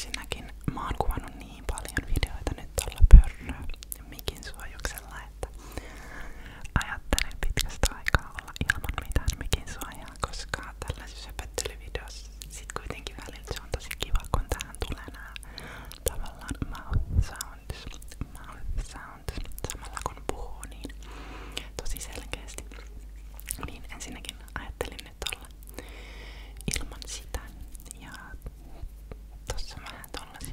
ensinnäkin mä oon kuvannut niin paljon videoita nyt tuolla pörröä mikin suojuksella, että ajattelin pitkästä aikaa olla ilman mitään mikin suojaa, koska tällaisissa höpöttelyvideossa sit kuitenkin välillä se on tosi kiva, kun tähän tulee nää tavallaan mouth sounds, samalla kun puhuu niin tosi selkeästi. Niin ensinnäkin ajattelin nyt olla ilman sitä ja tossa vähän tollasia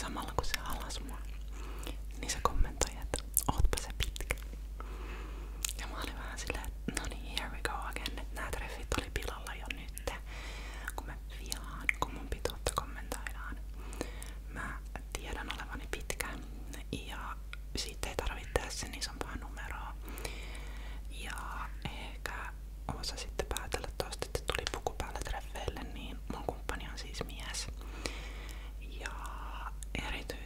samalla kun se halas mua, niin se kommentoi, että ootpa se pitkä. Ja mä olin vähän silleen, että no niin, here we go again, että nää treffit oli pilalla jo nyt, kun mä vihaan, kun mun pituutta kommentoidaan. Mä tiedän olevani pitkä ja siitä ei tarvitse tehdä sen isompaa numeroa. Ja ehkä osa sitten päätellä tosta, että tuli puku päällä treffeille, niin mun kumppani on siis mies. Ja erityisesti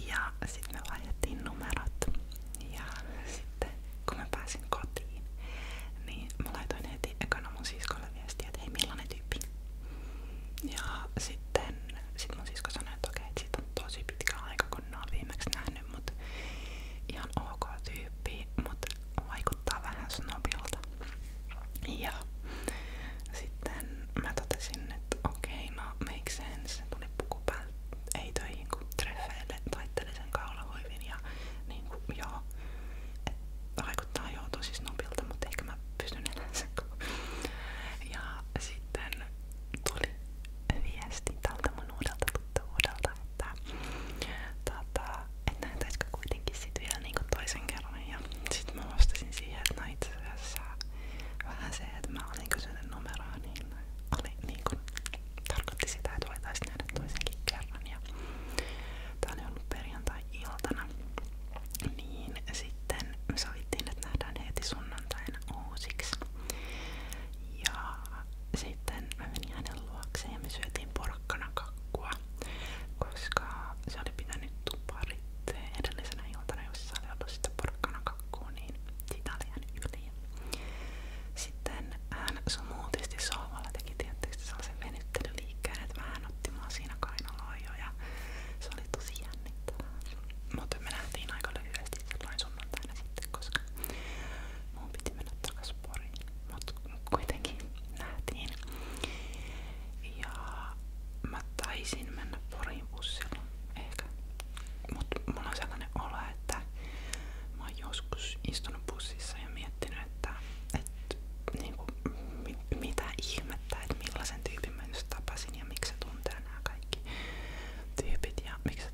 Ja sitten me vaihdettiin numerot. Ja sitten kun mä pääsin kotiin, niin mä laitoin heti ekana mun siskolle viestiä, että hei millainen tyyppi. Ja sit mun sisko sanoi, että okei, et siitä on tosi pitkä aika kun ne on viimeksi nähnyt, mut ihan ok tyyppi, mut vaikuttaa vähän snobilta. Ja sitten mä totesin, että okei, no make sense, tuli puku päälle, ei töihin kun treffeille, taitteli sen kaulahuivin ja niinku joo, että vaikuttaa joo tosi snobilta, mutta ehkä mä pystyn elämään sen. Ja sitten tuli viesti tältä mun uudelta tuttavuudelta, että nähtäisikö kuitenkin sit vielä niinku toisen kerran. Ja sit mä vastasin siihen, että no itse asiassa vähän se, että mä olin kysynyt numeroa, niin oli niinku, tarkoitti sitä, että voitais nähdä toisenkin kerran. Ja tää oli ollut perjantai-iltana. Niin sitten me sovittiin, että nähdään heti sunnuntaina uusiksi. Ja sitten mä menin hänen luokseen ja me syötiin porkkanakakkua, koska se oli pitänyt tuparit edellisenä iltana, jossa oli ollut sitä porkkanakakkua, niin siitä oli jäänyt yli. Sitten hän smoothisti sohvalla teki tietysti sellaisen venyttelyliikkeen, että vähän otti mua siinä kainaloon jo ja se oli tosi jännittävää. Mutta me nähtiin aika lyhyesti silloin sunnuntaina sitten, koska mun piti mennä takas Poriin, mut kuitenkin nähtiin. Ja mä taisin mennä Poriin bussilla ehkä, mut mulla on sellainen olo, että mä oon joskus istunut bussissa ja miettinyt, että niinku, mitä ihmettä, että millaisen tyypin mä just tapasin ja miksi se tuntee nämä kaikki tyypit ja miksi se